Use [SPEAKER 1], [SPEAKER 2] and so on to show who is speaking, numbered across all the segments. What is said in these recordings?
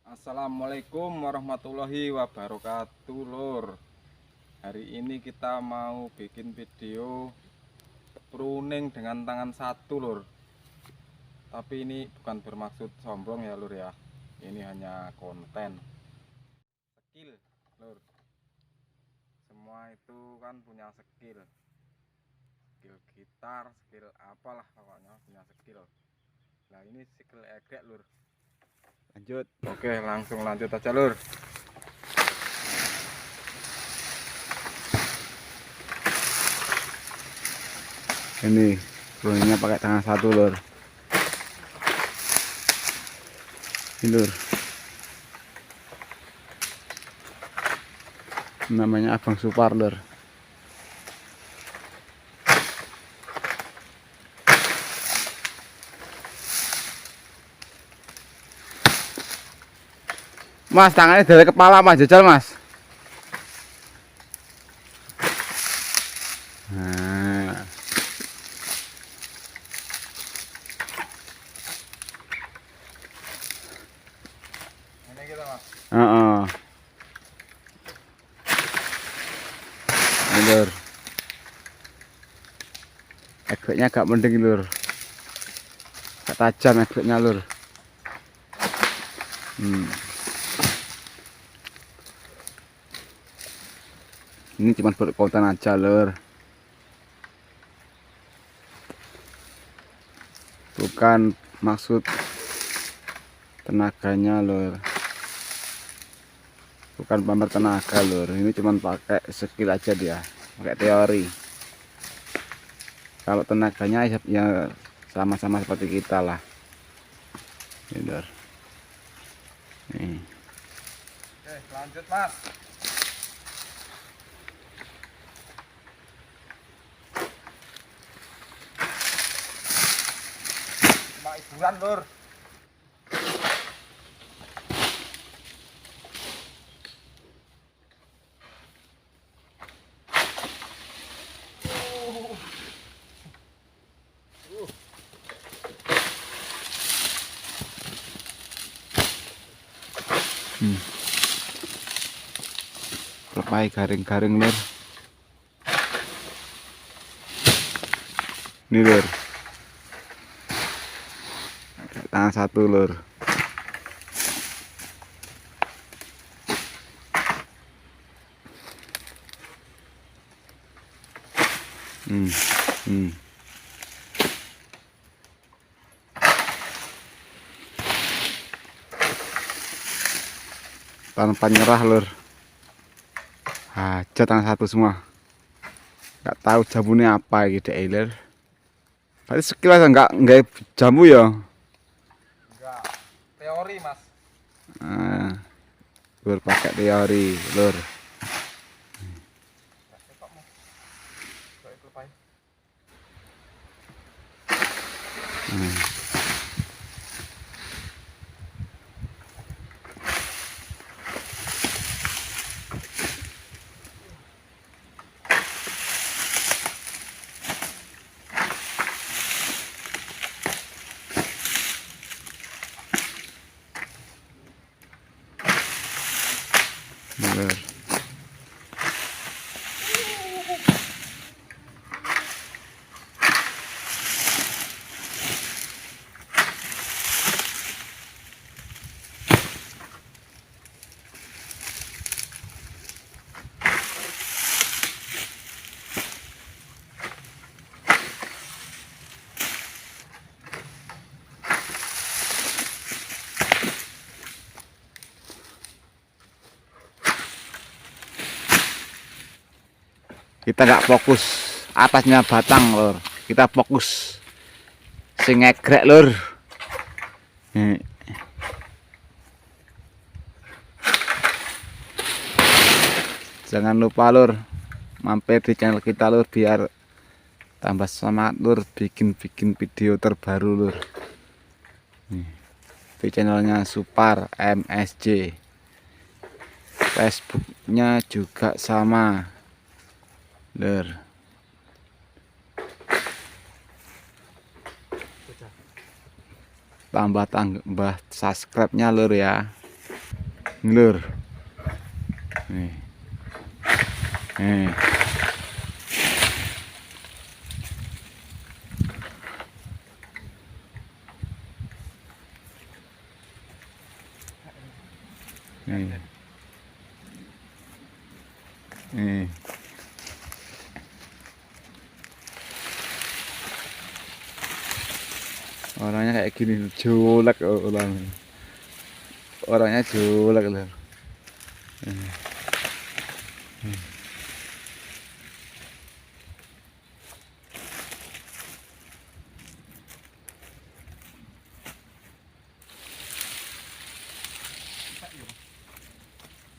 [SPEAKER 1] Assalamualaikum warahmatullahi wabarakatuh, Lur. Hari ini kita mau bikin video pruning dengan tangan satu, Lur. Tapi ini bukan bermaksud sombong ya, Lur ya. Ini hanya konten skill, Lur. Semua itu kan punya skill. Skill gitar, skill apalah pokoknya punya skill. Nah, ini skill egrek, Lur. Lanjut. Oke, langsung lanjut aja, Lur.
[SPEAKER 2] Ini pruningnya pakai tangan satu, Lur. Ini, Lur. Namanya Abang Supar, Lur. Mas, tangannya dari kepala Mas, jajal Mas. Nah.
[SPEAKER 1] Ini kita, Mas.
[SPEAKER 2] Ini, Lur. Egreknya agak mending, Lur. Agak tajam egreknya, Lur. Ini cuma buat konten aja, Lur. Bukan maksud tenaganya, Lur. Bukan pamer tenaga, Lur. Ini cuma pakai skill aja dia, pakai teori. Kalau tenaganya ya sama-sama seperti kita lah. Ini, Lur. Nih.
[SPEAKER 1] Oke, lanjut, Mas. Cuma hiburan, Lur.
[SPEAKER 2] Lepai garing-garing, Lur. Ini, Lur. Tangan satu, Lur. Tanpa nyerah, Lur. Aja tangan satu semua. Nggak tahu jamunya apa gitu, Lur. Berarti skill aja nggak jamu ya.
[SPEAKER 1] Enggak, teori, Mas.
[SPEAKER 2] Nah, Lur pakai teori, Lur. Lur. Kita nggak fokus atasnya batang, Lur. Kita fokus sing egrek, Lur. Nih. Jangan lupa, Lur, mampir di channel kita, Lur, biar tambah semangat, Lur, bikin video terbaru, Lur. Nih. Di channelnya Supar MSJ. Facebooknya juga sama, Lur. tambah subscribe-nya lur ya. Lur. Nih. Nih. Nih. Nih. Orangnya kayak gini, julek orangnya julek lur.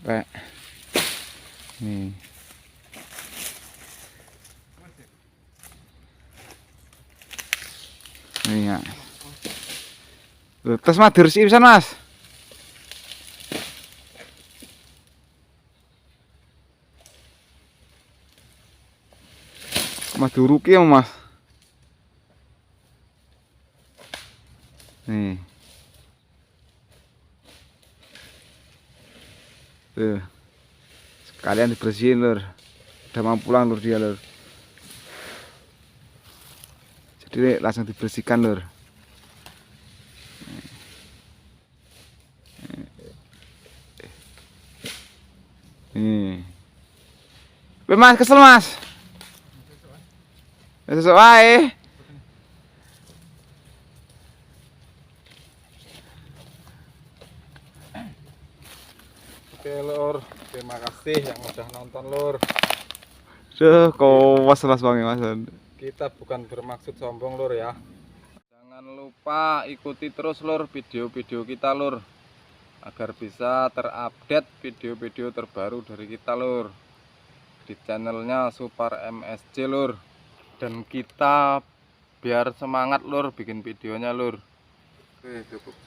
[SPEAKER 2] Kayak nih. Nih ya. Terus mah diresiki pisan Mas. Mas duruki ya Mas. Nih. Tuh. Sekalian dibersihin lur. Udah mau pulang lur dia lur. Jadi langsung dibersihkan lur. Nih. Mas kesel Mas. Sesuk wae.
[SPEAKER 1] Oke lur, terima kasih yang udah nonton lur.
[SPEAKER 2] Duh, kawas las banget Mas.
[SPEAKER 1] Kita bukan bermaksud sombong lur ya. Jangan lupa ikuti terus lur video-video kita lur, agar bisa terupdate video-video terbaru dari kita lur di channelnya Supar MSC lur. Dan kita biar semangat lur bikin videonya lur. Oke, cukup.